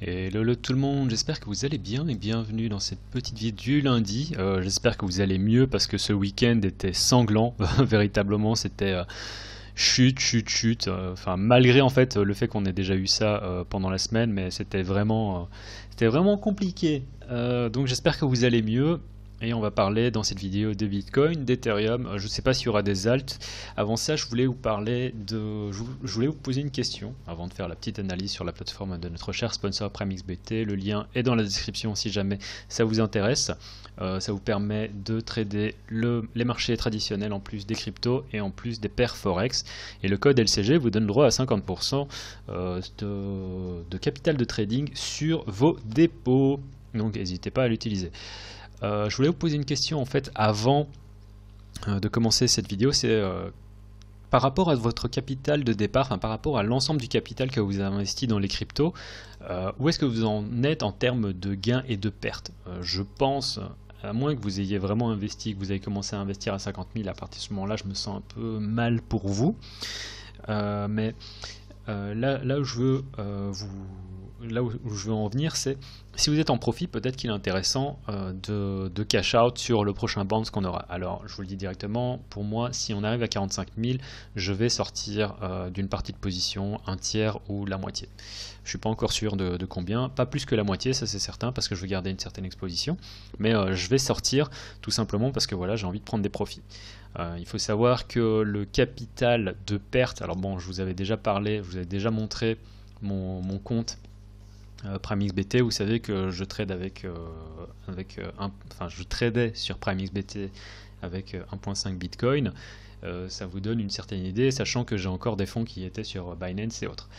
Hello tout le monde, j'espère que vous allez bien et bienvenue dans cette petite vidéo du lundi. J'espère que vous allez mieux parce que ce week-end était sanglant, véritablement c'était chute. Enfin malgré en fait le fait qu'on ait déjà eu ça pendant la semaine, mais c'était vraiment compliqué. Donc j'espère que vous allez mieux. Et on va parler dans cette vidéo de Bitcoin, d'Ethereum. Je ne sais pas s'il y aura des alts. Avant ça, je voulais vous parler de. Je voulais vous poser une question avant de faire la petite analyse sur la plateforme de notre cher sponsor PrimeXBT. Le lien est dans la description si jamais ça vous intéresse. Ça vous permet de trader les marchés traditionnels en plus des cryptos et en plus des paires Forex. Et le code LCG vous donne droit à 50% de capital de trading sur vos dépôts. Donc n'hésitez pas à l'utiliser. Je voulais vous poser une question en fait avant de commencer cette vidéo, c'est par rapport à votre capital de départ, enfin par rapport à l'ensemble du capital que vous avez investi dans les cryptos, où est-ce que vous en êtes en termes de gains et de pertes? Je pense, à moins que vous ayez vraiment investi, que vous avez commencé à investir à 50 000, à partir de ce moment-là, je me sens un peu mal pour vous. Mais là où je veux où je veux en venir, c'est si vous êtes en profit, peut-être qu'il est intéressant de cash out sur le prochain bounce qu'on aura. Alors, je vous le dis directement, pour moi, si on arrive à 45 000, je vais sortir d'une partie de position, un tiers ou la moitié. Je suis pas encore sûr de combien, pas plus que la moitié, ça c'est certain, parce que je veux garder une certaine exposition, mais je vais sortir tout simplement parce que voilà, j'ai envie de prendre des profits. Il faut savoir que le capital de perte, alors bon, je vous avais déjà parlé, je vous avais déjà montré mon compte PrimeXBT, vous savez que je trade je tradais sur PrimeXBT avec 1.5 Bitcoin. Ça vous donne une certaine idée, sachant que j'ai encore des fonds qui étaient sur Binance et autres.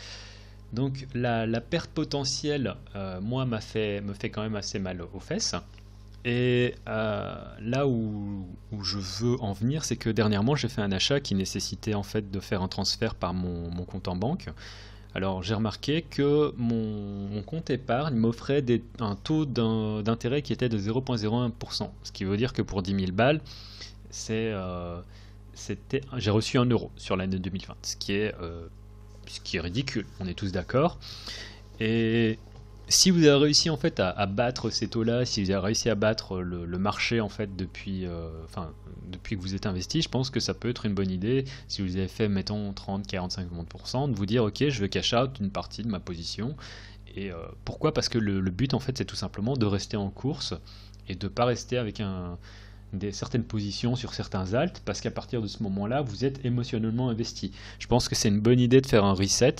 Donc la perte potentielle, moi, me fait quand même assez mal aux fesses. Et là où je veux en venir, c'est que dernièrement j'ai fait un achat qui nécessitait en fait de faire un transfert par mon compte en banque. Alors j'ai remarqué que mon compte épargne m'offrait un taux d'intérêt qui était de 0,01%. Ce qui veut dire que pour 10 000 balles, j'ai reçu 1 euro sur l'année 2020, ce qui est ridicule, on est tous d'accord. Et si vous avez réussi en fait à battre ces taux-là, si vous avez réussi à battre le marché en fait depuis que vous êtes investi, je pense que ça peut être une bonne idée si vous avez fait mettons 30, 40, 50% de vous dire ok, je vais cash out une partie de ma position. Et pourquoi? Parce que le but en fait c'est tout simplement de rester en course et de ne pas rester avec certaines positions sur certains alts, parce qu'à partir de ce moment-là, vous êtes émotionnellement investi. Je pense que c'est une bonne idée de faire un reset,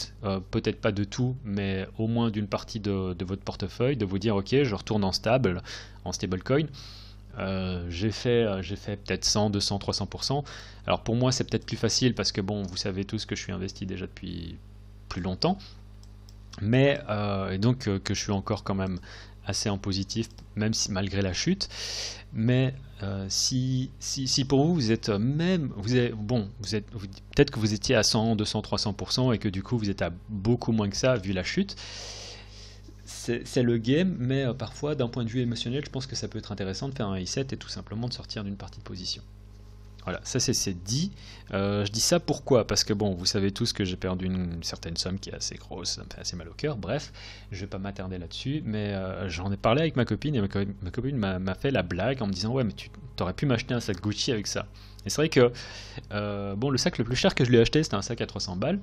peut-être pas de tout, mais au moins d'une partie de votre portefeuille, de vous dire ok, je retourne en stablecoin. J'ai fait peut-être 100, 200, 300%. Alors pour moi, c'est peut-être plus facile parce que bon, vous savez tous que je suis investi déjà depuis plus longtemps, mais et donc que je suis encore quand même assez en positif, même si malgré la chute. Mais si pour vous, vous êtes même, peut-être que vous étiez à 100, 200, 300% et que du coup vous êtes à beaucoup moins que ça vu la chute. C'est le game, mais parfois d'un point de vue émotionnel, je pense que ça peut être intéressant de faire un reset et tout simplement de sortir d'une partie de position. Voilà, ça c'est dit. Je dis ça pourquoi? Parce que bon, vous savez tous que j'ai perdu une certaine somme qui est assez grosse, ça me fait assez mal au cœur. Bref, je vais pas m'attarder là-dessus, mais j'en ai parlé avec ma copine et ma copine m'a fait la blague en me disant ouais, mais tu aurais pu m'acheter un sac Gucci avec ça. Et c'est vrai que bon, le sac le plus cher que je lui ai acheté, c'était un sac à 300 balles,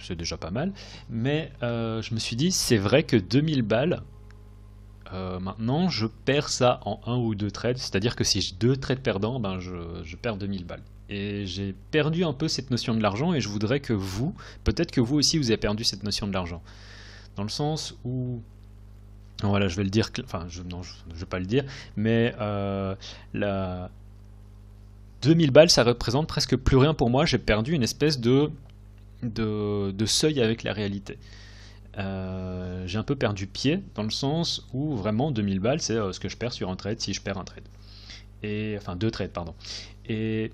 c'est déjà pas mal, mais je me suis dit c'est vrai que 2000 balles. Maintenant, je perds ça en un ou deux trades, c'est-à-dire que si j'ai deux trades perdants, ben je perds 2000 balles. Et j'ai perdu un peu cette notion de l'argent, et je voudrais que peut-être que vous aussi, vous avez perdu cette notion de l'argent. Dans le sens où, voilà, je vais le dire, enfin, non, je vais pas le dire, mais 2000 balles, ça représente presque plus rien pour moi. J'ai perdu une espèce de seuil avec la réalité. J'ai un peu perdu pied dans le sens où vraiment 2000 balles c'est ce que je perds sur un trade si je perds un trade, et enfin deux trades pardon, et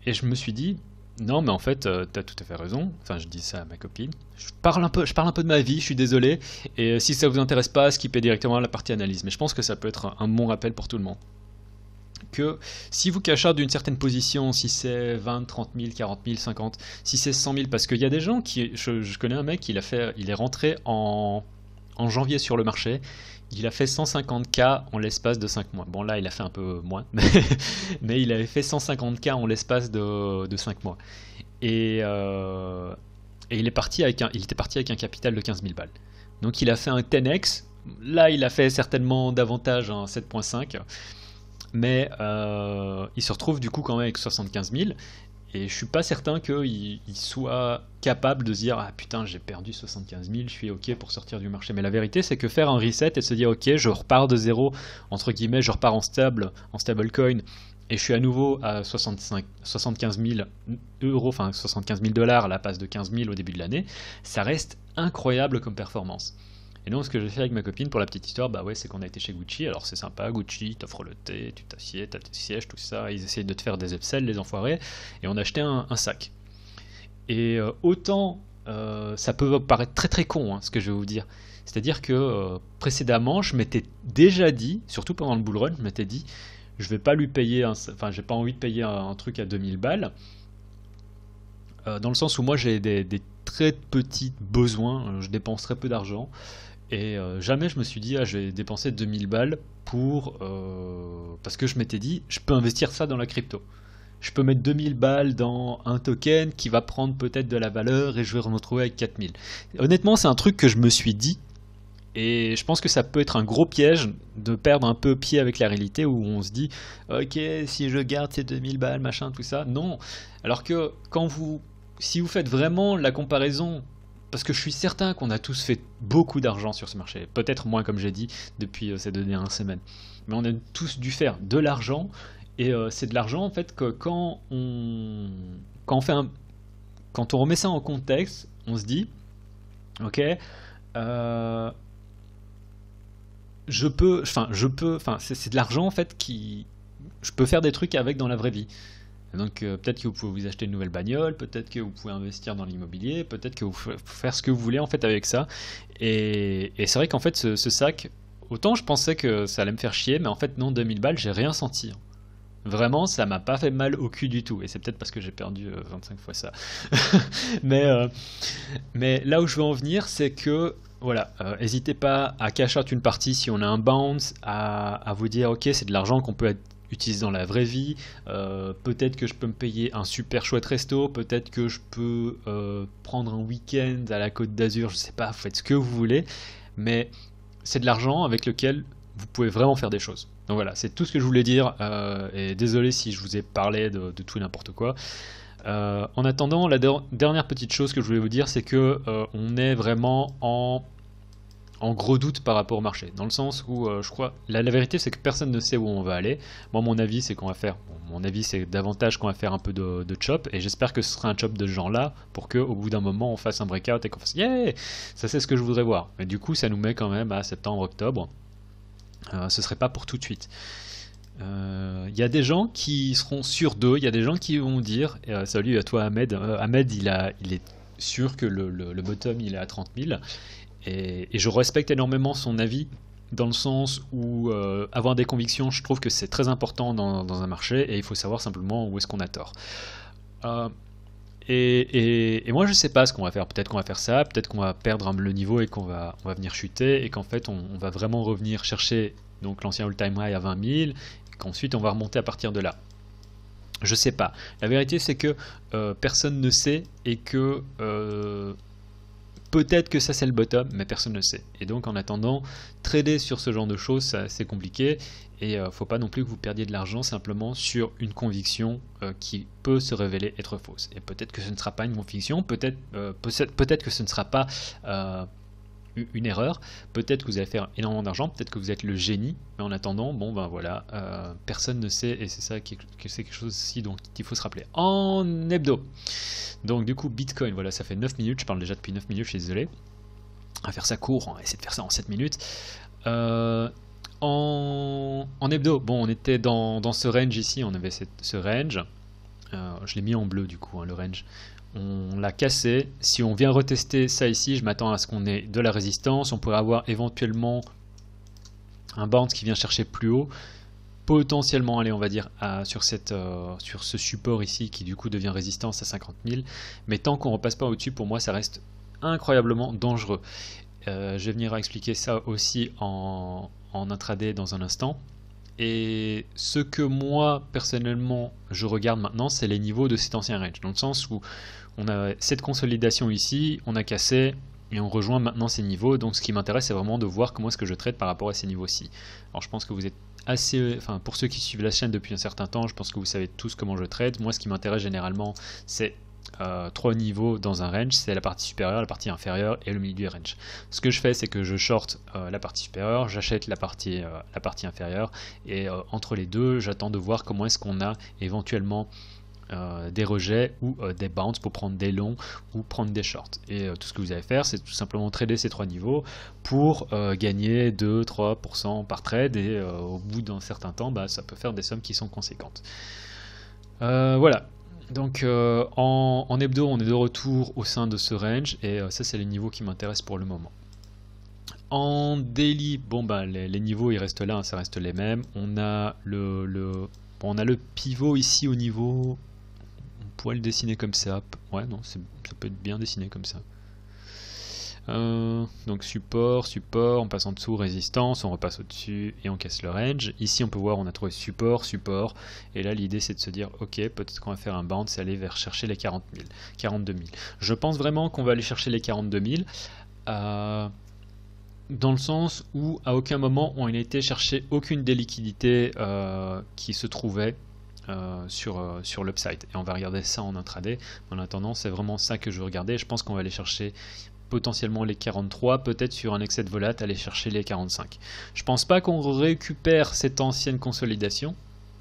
je me suis dit non mais en fait t'as tout à fait raison, enfin je dis ça à ma copine, je parle un peu de ma vie, je suis désolé, et si ça vous intéresse pas, skippez directement la partie analyse, mais je pense que ça peut être un bon rappel pour tout le monde. Que si vous cachez d'une certaine position, si c'est 20, 30 000, 40 000, 50, si c'est 100 000, parce qu'il y a des gens qui, je connais un mec, il est rentré en en janvier sur le marché, il a fait 150K en l'espace de 5 mois. Bon là il a fait un peu moins, mais il avait fait 150K en l'espace de 5 mois. Et, et il était parti avec un capital de 15 000 balles. Donc il a fait un 10x. Là il a fait certainement davantage, un 7.5. Mais il se retrouve du coup quand même avec 75 000. Et je suis pas certain qu'il soit capable de se dire ah putain j'ai perdu 75 000, je suis ok pour sortir du marché. Mais la vérité c'est que faire un reset et se dire ok je repars de zéro, entre guillemets je repars en stablecoin et je suis à nouveau à 75 000 euros, enfin 75 000 dollars à la place de 15 000 au début de l'année, ça reste incroyable comme performance. Et donc ce que j'ai fait avec ma copine pour la petite histoire, bah ouais, c'est qu'on a été chez Gucci. Alors c'est sympa, Gucci t'offre le thé, tu t'assieds, t'as tes sièges, tout ça. Ils essayent de te faire des upsells, les enfoirés. Et on a acheté un sac. Et autant ça peut paraître très très con, hein, ce que je vais vous dire. C'est-à-dire que précédemment, je m'étais déjà dit, surtout pendant le bull run, je m'étais dit, je vais pas lui payer, enfin j'ai pas envie de payer un truc à 2000 balles. Dans le sens où moi j'ai des très petits besoins, je dépense très peu d'argent. Et jamais je me suis dit, ah, je vais dépenser 2000 balles pour. Parce que je m'étais dit, je peux investir ça dans la crypto. Je peux mettre 2000 balles dans un token qui va prendre peut-être de la valeur et je vais me retrouver avec 4000. Honnêtement, c'est un truc que je me suis dit. Et je pense que ça peut être un gros piège de perdre un peu pied avec la réalité où on se dit, ok, si je garde ces 2000 balles, machin, tout ça. Non. Alors que si vous faites vraiment la comparaison. Parce que je suis certain qu'on a tous fait beaucoup d'argent sur ce marché. Peut-être moins, comme j'ai dit, depuis ces 2 dernières semaines. Mais on a tous dû faire de l'argent. Et c'est de l'argent, en fait, que quand on remet ça en contexte, on se dit, ok, c'est de l'argent, en fait, je peux faire des trucs avec dans la vraie vie. Donc peut-être que vous pouvez vous acheter une nouvelle bagnole, peut-être que vous pouvez investir dans l'immobilier, peut-être que vous pouvez faire ce que vous voulez en fait avec ça. Et c'est vrai qu'en fait ce sac, autant je pensais que ça allait me faire chier, mais en fait non, 2000 balles, j'ai rien senti. Vraiment, ça m'a pas fait mal au cul du tout. Et c'est peut-être parce que j'ai perdu 25 fois ça. mais là où je veux en venir, c'est que voilà, n'hésitez pas à cash out une partie si on a un bounce, à vous dire ok, c'est de l'argent qu'on peut utiliser dans la vraie vie. Peut-être que je peux me payer un super chouette resto, peut-être que je peux prendre un week-end à la Côte d'Azur, je sais pas, faites ce que vous voulez, mais c'est de l'argent avec lequel vous pouvez vraiment faire des choses. Donc voilà, c'est tout ce que je voulais dire, et désolé si je vous ai parlé de tout et n'importe quoi. En attendant, la dernière petite chose que je voulais vous dire, c'est que on est vraiment en gros doute par rapport au marché, dans le sens où je crois la vérité c'est que personne ne sait où on va aller. Moi mon avis c'est qu'on va faire, mon avis c'est davantage qu'on va faire un peu de chop, et j'espère que ce sera un chop de ce genre là pour que au bout d'un moment on fasse un breakout et qu'on fasse yeah, ça c'est ce que je voudrais voir. Mais du coup ça nous met quand même à septembre, octobre. Ce serait pas pour tout de suite. Il y a des gens qui seront sûrs d'eux, il y a des gens qui vont dire salut à toi Ahmed. Ahmed il est sûr que le bottom il est à 30 000. Et je respecte énormément son avis, dans le sens où avoir des convictions, je trouve que c'est très important dans un marché, et il faut savoir simplement où est-ce qu'on a tort. Et moi je sais pas ce qu'on va faire, peut-être qu'on va faire ça, peut-être qu'on va perdre le niveau et qu'on va venir chuter, et qu'en fait on va vraiment revenir chercher donc l'ancien all-time high à 20 000, et qu'ensuite on va remonter à partir de là. Je sais pas. La vérité c'est que personne ne sait, et que peut-être que ça c'est le bottom, mais personne ne sait. Et donc en attendant, trader sur ce genre de choses, c'est compliqué, et faut pas non plus que vous perdiez de l'argent simplement sur une conviction qui peut se révéler être fausse. Et peut-être que ce ne sera pas une conviction, peut-être que ce ne sera pas une erreur, peut-être que vous allez faire énormément d'argent, peut-être que vous êtes le génie, mais en attendant, bon ben voilà, personne ne sait, et c'est ça que c'est quelque chose aussi dont il faut se rappeler. En hebdo, donc du coup Bitcoin, voilà, ça fait 9 minutes, je parle déjà depuis 9 minutes, je suis désolé, on va faire ça court, on va essayer de faire ça en 7 minutes. En hebdo, bon, on était dans ce range ici, on avait ce range, je l'ai mis en bleu du coup, hein, le range. On l'a cassé. Si on vient retester ça ici, je m'attends à ce qu'on ait de la résistance. On pourrait avoir éventuellement un bounce qui vient chercher plus haut. Potentiellement aller, on va dire, sur ce support ici qui du coup devient résistance à 50 000. Mais tant qu'on ne repasse pas au-dessus, pour moi, ça reste incroyablement dangereux. je vais venir expliquer ça aussi en intraday dans un instant. Et ce que moi, personnellement, je regarde maintenant, c'est les niveaux de cet ancien range. Dans le sens où on a cette consolidation ici, on a cassé, et on rejoint maintenant ces niveaux. Donc ce qui m'intéresse, c'est vraiment de voir comment est-ce que je trade par rapport à ces niveaux-ci. Alors je pense que vous êtes assez... Enfin, pour ceux qui suivent la chaîne depuis un certain temps, je pense que vous savez tous comment je trade. Moi, ce qui m'intéresse généralement, c'est 3 niveaux dans un range, c'est la partie supérieure, la partie inférieure et le milieu du range. Ce que je fais, c'est que je short la partie supérieure, j'achète la partie inférieure, et entre les deux, j'attends de voir comment est-ce qu'on a éventuellement des rejets ou des bounces pour prendre des longs ou prendre des shorts. Et tout ce que vous allez faire, c'est tout simplement trader ces 3 niveaux pour gagner 2-3% par trade, et au bout d'un certain temps, bah, ça peut faire des sommes qui sont conséquentes. Voilà. Donc en hebdo, on est de retour au sein de ce range, et ça c'est les niveaux qui m'intéressent pour le moment. En daily, bon bah les niveaux ils restent là, hein, ça reste les mêmes. On a on a le pivot ici au niveau, on pourrait le dessiner comme ça. Ouais, non, ça peut être bien dessiné comme ça. Donc support, on passe en dessous, résistance, on repasse au-dessus et on casse le range. Ici on peut voir, on a trouvé support, et là l'idée c'est de se dire ok, peut-être qu'on va faire un bounce et aller vers chercher les 40 000, 42 000. Je pense vraiment qu'on va aller chercher les 42 000 dans le sens où à aucun moment on n'a été chercher aucune des liquidités qui se trouvaient sur l'upside, et on va regarder ça en intraday. En attendant, c'est vraiment ça que je veux regarder. Je pense qu'on va aller chercher potentiellement les 43, peut-être sur un excès de volat aller chercher les 45. Je pense pas qu'on récupère cette ancienne consolidation,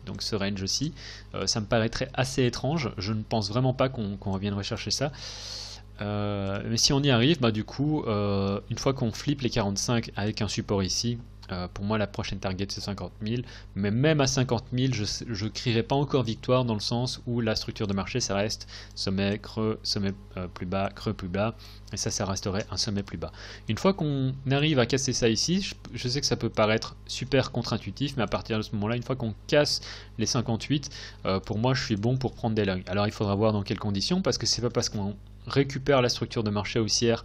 donc ce range aussi. Ça me paraîtrait assez étrange. Je ne pense vraiment pas qu'on revienne rechercher ça. Mais si on y arrive, bah du coup, une fois qu'on flippe les 45 avec un support ici, pour moi la prochaine target c'est 50 000, mais même à 50 000 je ne crierai pas encore victoire, dans le sens où la structure de marché ça reste sommet, creux, sommet plus bas, creux plus bas, et ça resterait un sommet plus bas. Une fois qu'on arrive à casser ça ici, je sais que ça peut paraître super contre-intuitif, mais à partir de ce moment là, une fois qu'on casse les 58, pour moi je suis bon pour prendre des longs. Alors il faudra voir dans quelles conditions, parce que c'est pas parce qu'on récupère la structure de marché haussière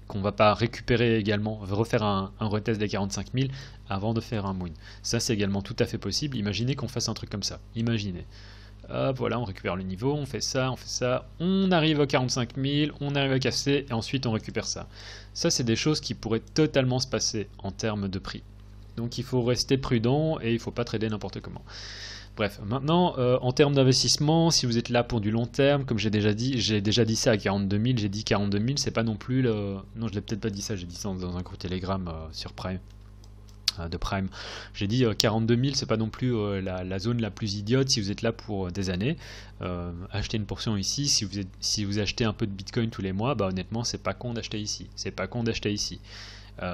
qu'on va pas récupérer également, refaire un retest des 45 000 avant de faire un moon. Ça c'est également tout à fait possible. Imaginez qu'on fasse un truc comme ça. Imaginez. Hop, voilà, on récupère le niveau, on fait ça, on arrive à 45 000, on arrive à casser, et ensuite on récupère ça. Ça c'est des choses qui pourraient totalement se passer en termes de prix. Donc il faut rester prudent et il ne faut pas trader n'importe comment. Bref, maintenant, en termes d'investissement, si vous êtes là pour du long terme, comme j'ai déjà dit ça à 42 000, j'ai dit 42 000, c'est pas non plus le... Non, je l'ai peut-être pas dit ça, j'ai dit ça dans un groupe Telegram sur Prime, de Prime. J'ai dit 42 000, c'est pas non plus la zone la plus idiote si vous êtes là pour des années. Achetez une portion ici, si vous achetez un peu de Bitcoin tous les mois, bah honnêtement, c'est pas con d'acheter ici. C'est pas con d'acheter ici.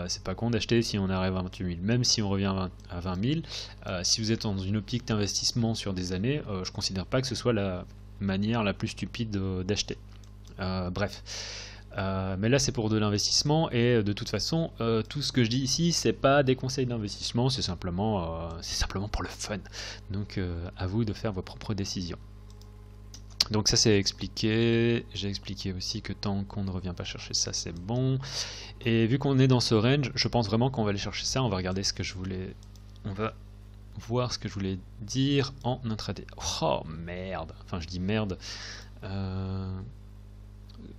C'est pas con d'acheter si on arrive à 28 000, même si on revient à 20 000. Si vous êtes dans une optique d'investissement sur des années, je considère pas que ce soit la manière la plus stupide d'acheter. Bref. Mais là c'est pour de l'investissement, et de toute façon tout ce que je dis ici c'est pas des conseils d'investissement, c'est simplement pour le fun. Donc à vous de faire vos propres décisions. Donc ça c'est expliqué, j'ai expliqué aussi que tant qu'on ne revient pas chercher ça c'est bon. Et vu qu'on est dans ce range, je pense vraiment qu'on va aller chercher ça. On va regarder ce que je voulais, on va voir ce que je voulais dire en intraday. Oh merde, enfin je dis merde,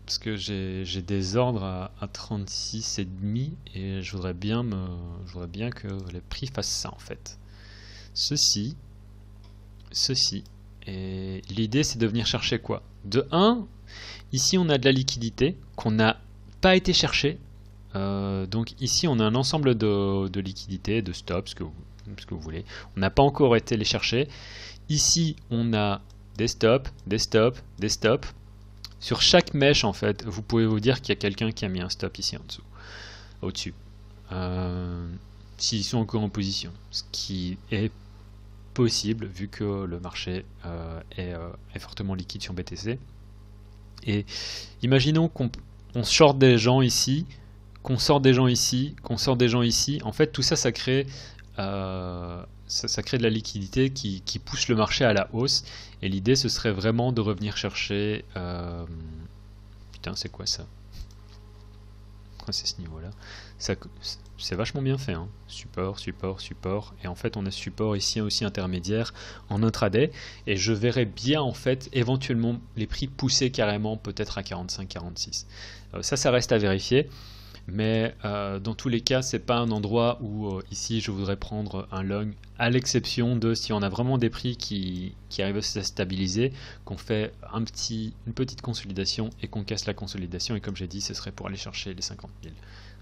parce que j'ai des ordres à 36,5 et je voudrais bien que les prix fassent ça en fait. Ceci. Et l'idée c'est de venir chercher quoi? De 1, ici on a de la liquidité qu'on n'a pas été chercher. Donc ici on a un ensemble de liquidités, de stops, ce que vous voulez. On n'a pas encore été les chercher. Ici on a des stops, des stops, des stops. Sur chaque mèche en fait, vous pouvez vous dire qu'il y a quelqu'un qui a mis un stop ici en dessous, au-dessus. S'ils sont encore en position, ce qui est possible vu que le marché est fortement liquide sur BTC. Et imaginons qu'on short des gens ici, qu'on sort des gens ici, qu'on sort des gens ici. En fait tout ça ça crée ça crée de la liquidité qui pousse le marché à la hausse, et l'idée ce serait vraiment de revenir chercher putain c'est quoi ça? C'est ce niveau là, c'est vachement bien fait, hein. Support, support, support, et en fait on a support ici aussi intermédiaire en intraday, et je verrais bien en fait éventuellement les prix pousser carrément peut-être à 45-46. Ça reste à vérifier. Mais dans tous les cas, c'est pas un endroit où ici je voudrais prendre un long, à l'exception de si on a vraiment des prix qui arrivent à se stabiliser, qu'on fait une petite consolidation et qu'on casse la consolidation, et comme j'ai dit, ce serait pour aller chercher les 50 000.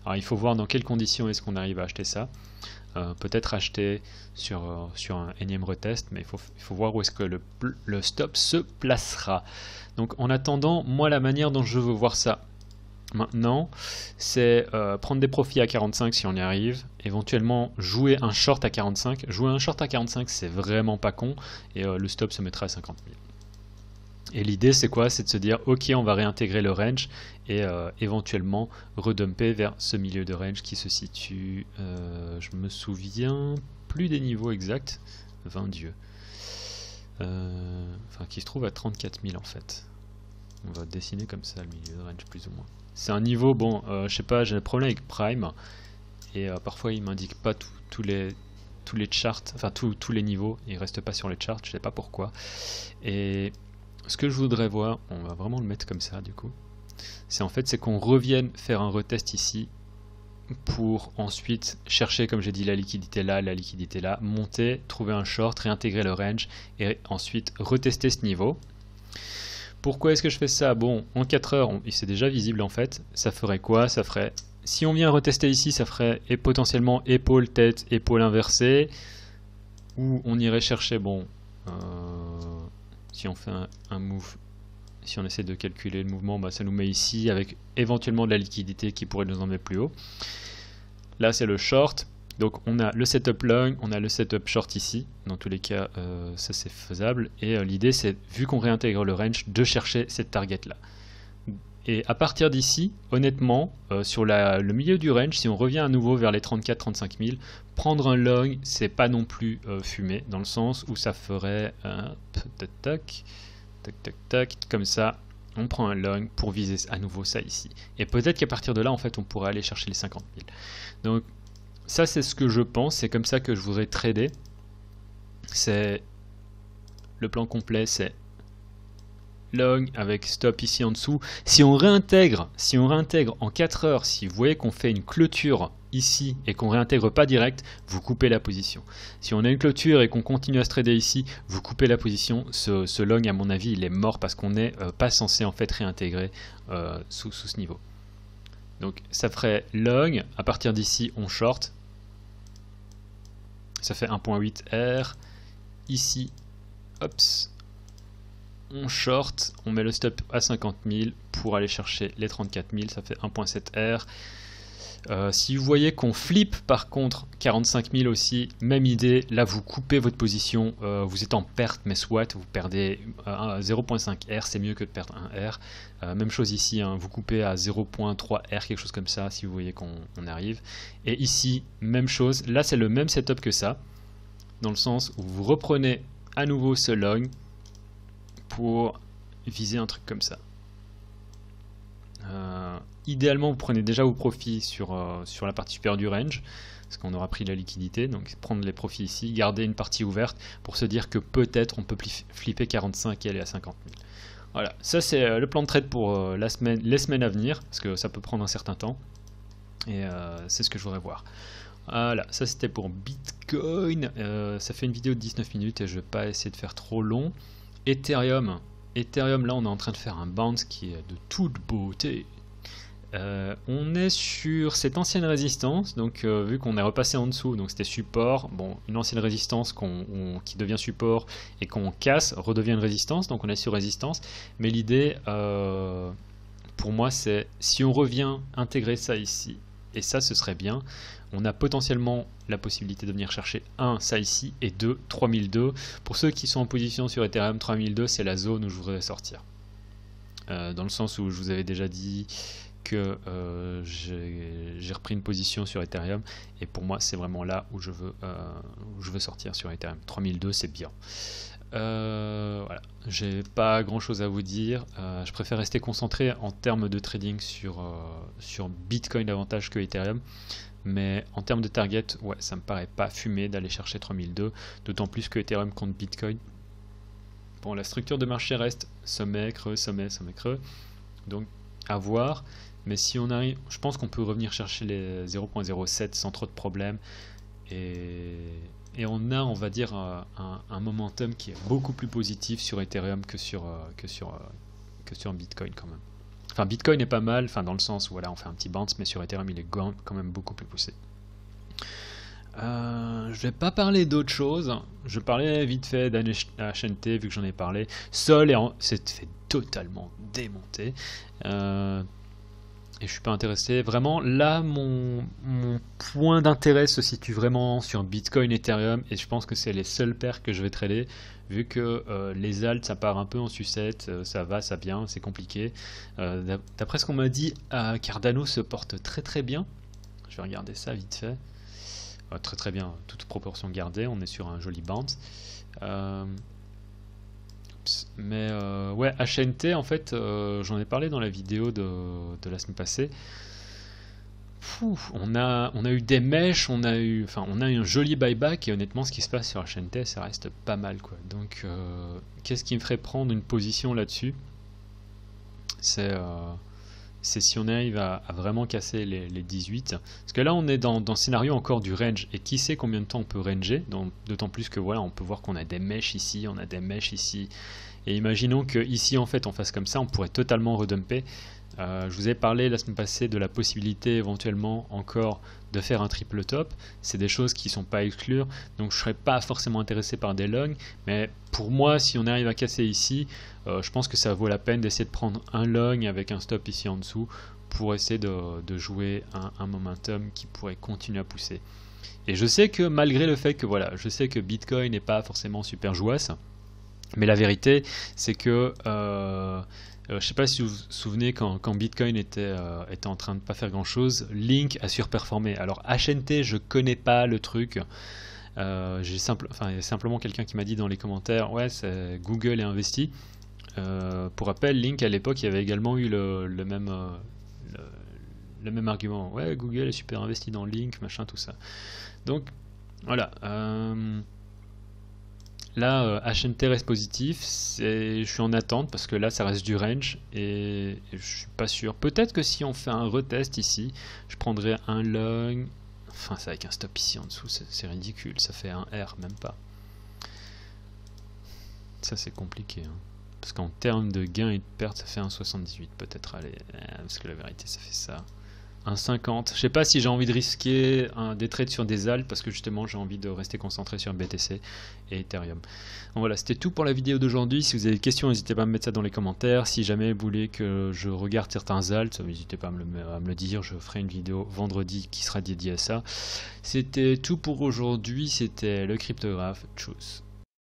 Alors il faut voir dans quelles conditions est-ce qu'on arrive à acheter ça. Peut-être acheter sur un énième retest, mais il faut voir où est-ce que le stop se placera. Donc en attendant, moi la manière dont je veux voir ça maintenant, c'est prendre des profits à 45 si on y arrive, éventuellement jouer un short à 45. Jouer un short à 45, c'est vraiment pas con, et le stop se mettra à 50 000. Et l'idée c'est quoi? C'est de se dire ok, on va réintégrer le range et éventuellement redumper vers ce milieu de range qui se situe, je me souviens plus des niveaux exacts, 20 dieux, enfin qui se trouve à 34 000 en fait. On va dessiner comme ça le milieu de range plus ou moins. C'est un niveau, bon, je sais pas, j'ai un problème avec Prime, et parfois il m'indique pas tous les charts, enfin tous les niveaux, il reste pas sur les charts, je sais pas pourquoi. Et ce que je voudrais voir, on va vraiment le mettre comme ça du coup, c'est qu'on revienne faire un retest ici, pour ensuite chercher, comme j'ai dit, la liquidité là, monter, trouver un short, réintégrer le range, et ensuite retester ce niveau. Pourquoi est-ce que je fais ça? Bon, en 4 heures, c'est déjà visible en fait. Ça ferait quoi? Ça ferait, si on vient retester ici, ça ferait potentiellement épaule, tête, épaule inversée. Ou on irait chercher, bon, si on fait un move, si on essaie de calculer le mouvement, bah, ça nous met ici avec éventuellement de la liquidité qui pourrait nous emmener plus haut. Là, c'est le short. Donc on a le setup long, on a le setup short ici, dans tous les cas ça c'est faisable, et l'idée c'est, vu qu'on réintègre le range, de chercher cette target là. Et à partir d'ici, honnêtement, sur le milieu du range, si on revient à nouveau vers les 34-35 000, prendre un long, c'est pas non plus fumé, dans le sens où ça ferait tac, comme ça, on prend un long pour viser à nouveau ça ici. Et peut-être qu'à partir de là, en fait, on pourrait aller chercher les 50 000. Donc, ça c'est ce que je pense, c'est comme ça que je voudrais trader. C'est le plan complet, c'est long avec stop ici en dessous. Si on réintègre en 4 heures, si vous voyez qu'on fait une clôture ici et qu'on réintègre pas direct, vous coupez la position. Si on a une clôture et qu'on continue à se trader ici, vous coupez la position. Ce long, à mon avis, il est mort parce qu'on n'est pas censé en fait réintégrer sous ce niveau. Donc ça ferait long, à partir d'ici on short, ça fait 1.8 R, ici, hops, on short, on met le stop à 50 000 pour aller chercher les 34 000, ça fait 1.7 R. Si vous voyez qu'on flippe par contre 45 000 aussi, même idée, là vous coupez votre position, vous êtes en perte, mais soit vous perdez 0.5 R, c'est mieux que de perdre 1 R. Même chose ici, hein, vous coupez à 0.3 R, quelque chose comme ça, si vous voyez qu'on arrive. Et ici, même chose, là c'est le même setup que ça, dans le sens où vous reprenez à nouveau ce long pour viser un truc comme ça. Idéalement, vous prenez déjà vos profits sur la partie supérieure du range, parce qu'on aura pris la liquidité, donc prendre les profits ici, garder une partie ouverte pour se dire que peut-être on peut flipper 45 et aller à 50 000. Voilà, ça c'est le plan de trade pour les semaines à venir, parce que ça peut prendre un certain temps, et c'est ce que je voudrais voir. Voilà, ça c'était pour Bitcoin, ça fait une vidéo de 19 minutes et je ne vais pas essayer de faire trop long. Ethereum, là on est en train de faire un bounce qui est de toute beauté. On est sur cette ancienne résistance, donc vu qu'on est repassé en dessous, donc c'était support, bon, une ancienne résistance qui devient support et qu'on casse, redevient une résistance, donc on est sur résistance, mais l'idée pour moi c'est, si on revient intégrer ça ici, et ça ce serait bien, on a potentiellement la possibilité de venir chercher 1, ça ici, et 2, 3002. Pour ceux qui sont en position sur Ethereum, 3002 c'est la zone où je voudrais sortir. Dans le sens où je vous avais déjà dit que j'ai repris une position sur Ethereum, et pour moi c'est vraiment là où je veux sortir sur Ethereum. 3002 c'est bien. Voilà, j'ai pas grand chose à vous dire. Je préfère rester concentré en termes de trading sur Bitcoin davantage que Ethereum. Mais en termes de target, ouais, ça me paraît pas fumé d'aller chercher 3002, d'autant plus que Ethereum contre Bitcoin. Bon, la structure de marché reste sommet, creux, sommet, sommet, creux. Donc, à voir. Mais si on arrive, je pense qu'on peut revenir chercher les 0.07 sans trop de problèmes. Et on a, on va dire, un momentum qui est beaucoup plus positif sur Ethereum que sur Bitcoin quand même. Enfin, Bitcoin est pas mal, enfin, dans le sens où voilà, on fait un petit bounce, mais sur Ethereum, il est quand même beaucoup plus poussé. Je vais pas parler d'autre chose. Je parlais vite fait d'HNT, vu que j'en ai parlé. Sol s'est fait totalement démonter. Et je suis pas intéressé. Vraiment, là, mon point d'intérêt se situe vraiment sur Bitcoin, Ethereum, et je pense que c'est les seules paires que je vais trader, vu que les alts, ça part un peu en sucette, ça va, ça vient, c'est compliqué. D'après ce qu'on m'a dit, Cardano se porte très très bien. Je vais regarder ça vite fait. Très très bien, toute proportion gardée, on est sur un joli bounce. Mais ouais, HNT en fait, j'en ai parlé dans la vidéo de la semaine passée. On a eu des mèches, on a eu un joli buyback, et honnêtement ce qui se passe sur HNT, ça reste pas mal quoi. Donc qu'est-ce qui me ferait prendre une position là-dessus? C'est si on arrive à vraiment casser les 18. Parce que là on est dans le scénario encore du range, et qui sait combien de temps on peut ranger, d'autant plus que voilà, on peut voir qu'on a des mèches ici, on a des mèches ici, et imaginons que ici en fait on fasse comme ça, on pourrait totalement redumper. Je vous ai parlé la semaine passée de la possibilité éventuellement encore de faire un triple top. C'est des choses qui ne sont pas à exclure, donc je ne serais pas forcément intéressé par des longs, mais pour moi si on arrive à casser ici, je pense que ça vaut la peine d'essayer de prendre un long avec un stop ici en dessous pour essayer de jouer un momentum qui pourrait continuer à pousser. Et je sais que malgré le fait que voilà, je sais que Bitcoin n'est pas forcément super jouasse, mais la vérité c'est que je sais pas si vous vous souvenez quand Bitcoin était en train de pas faire grand chose, Link a surperformé. Alors HNT, je connais pas le truc. Il y a simplement quelqu'un qui m'a dit dans les commentaires, ouais, Google est investi. Pour rappel, Link à l'époque, il y avait également eu le même argument. Ouais, Google est super investi dans Link, machin, tout ça. Donc voilà. Là, HNT reste positif, je suis en attente parce que là ça reste du range et je suis pas sûr. Peut-être que si on fait un retest ici, je prendrai un long, enfin c'est avec un stop ici en dessous, c'est ridicule, ça fait un R même pas. Ça c'est compliqué, hein. Parce qu'en termes de gain et de perte ça fait un 78 peut-être, allez, parce que la vérité ça fait ça. Un 50. Je sais pas si j'ai envie de risquer des trades sur des alts parce que justement j'ai envie de rester concentré sur BTC et Ethereum. Donc voilà, c'était tout pour la vidéo d'aujourd'hui. Si vous avez des questions, n'hésitez pas à me mettre ça dans les commentaires. Si jamais vous voulez que je regarde certains alts, n'hésitez pas à me le dire. Je ferai une vidéo vendredi qui sera dédiée à ça. C'était tout pour aujourd'hui. C'était le cryptographe. Tchuss.